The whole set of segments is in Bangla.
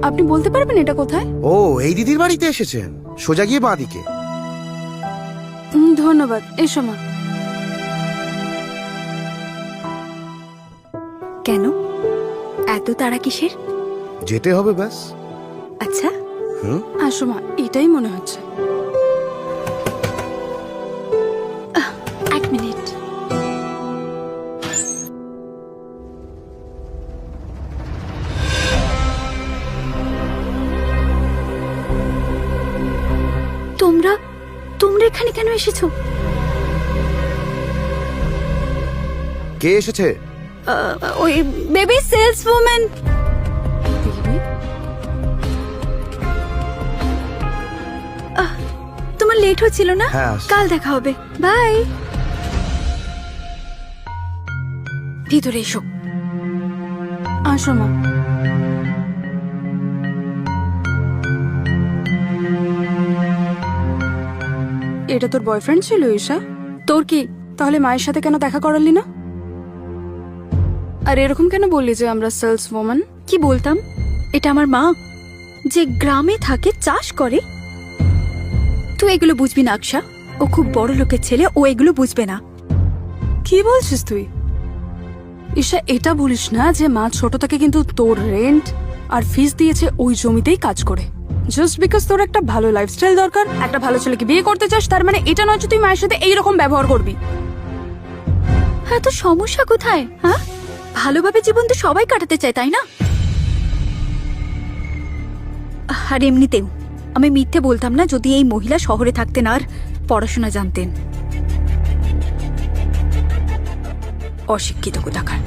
আপনি বলতে পারবেন এটা কোথায়? ও, এই দিদির বাড়িতে এসেছেন? সোজা গিয়ে বাঁদিকে। ধন্যবাদ, এসো মা। কেন এত তাড়া কিসের? যেতে হবে ব্যাস। আচ্ছা, আসো মা, এটাই মনে হচ্ছে। এক মিনিট। তোমরা তোমরা এখানে কেন এসেছো? কে এসেছে? ওই বেবি সেলস ওম্যান। তোমার লেট হচ্ছিল না? হ্যাঁ, আসছি। কাল দেখা হবে, বাই। ভিতরে এসো। আসো মা। এটা তোর বয়ফ্রেন্ড ছিল ঈশা? তোর কি? তাহলে মায়ের সাথে কেন দেখা করালি না? আর এরকম কেন বললি যে আমরা সেলস ওম্যান? কি বলতাম? এটা আমার মা, যে গ্রামে থাকে, চাষ করে। তুই এগুলো বুঝবি না আকশা। ও খুব বড় লোকের ছেলে, ও এগুলো বুঝবে না। কি বলছিস তুই? ঈশা, এটা বলিস না যে মা ছোট থেকে কিন্তু তোর রেন্ট আর ফিস দিয়েছে ওই জমিতেই কাজ করে। জাস্ট বিকজ তোর একটা ভালো লাইফস্টাইল দরকার, একটা ভালো ছেলেকে বিয়ে করতে চাস, তার মানে এটা নয় যে তুই মায়ের সাথে এইরকম ব্যবহার করবি। হ্যাঁ, তো সমস্যা কোথায়? হ্যাঁ, ভালোভাবে জীবন তো সবাই কাটাতে চায়, তাই না? আর এমনিতেও আমি মিথ্যে বলতাম না যদি এই মহিলা শহরে থাকতেন আর পড়াশোনা জানতেন। অশিক্ষিত কোথাকার।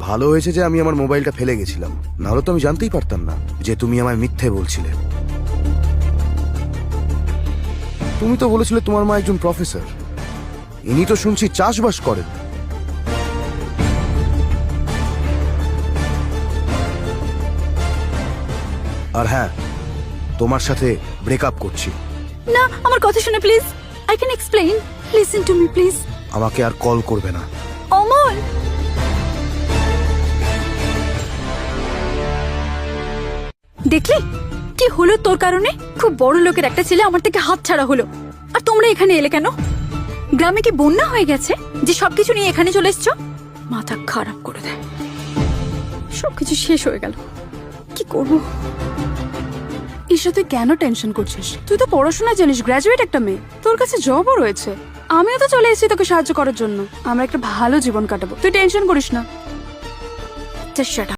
ভালো হয়েছে যে আমি আমার মোবাইলটা ফেলে গেছিলাম, নাহলে তো আমি জানতেই পারতাম না যে তুমি আমায় মিথ্যে বলছিলে। তুমি তো বলেছিলে তোমার মা একজন প্রফেসর। ইনি তো শুনছি চাষবাস করেন। আর হ্যাঁ, তোমার সাথে ব্রেকআপ করছি। না, আমার কথা শুনে please. I can explain, listen to me please. আমাকে আর কল করবে না। অমল, দেখলি কি হলো তোর কারণে? খুব বড় লোকের একটা ছেলে আমার থেকে হাত ছাড়া হলো। আর তোমরা এখানে এলে কেন? গ্রামে কি বন্যা হয়ে গেছে যে সবকিছু নিয়ে এখানে চলে এসছো? মাথা খারাপ করে দেয়। সবকিছু শেষ হয়ে গেল, কি করবো? ঈশা, তুই কেন টেনশন করছিস? তুই তো পড়াশোনা জানিস, গ্র্যাজুয়েট একটা মেয়ে, তোর কাছে জবও রয়েছে। আমিও তো চলে এসেছি তোকে সাহায্য করার জন্য। আমরা একটা ভালো জীবন কাটাবো, তুই টেনশন করিস না। Just shut up.